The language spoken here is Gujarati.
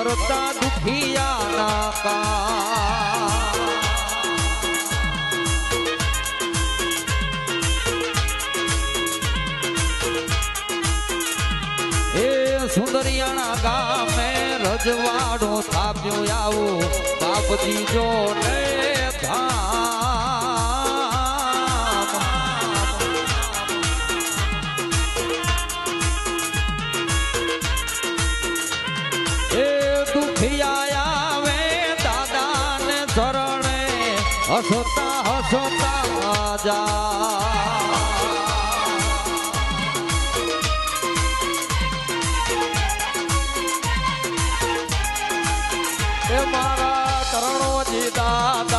કરતા દુખિયાના કામ એ સુંદરિયાણા ગામે રજવાડો થાપ્યો આવું બાપજી જો ને ધામ એ દુખિયા આવે દાદાને શરણે હસતા હસતા જા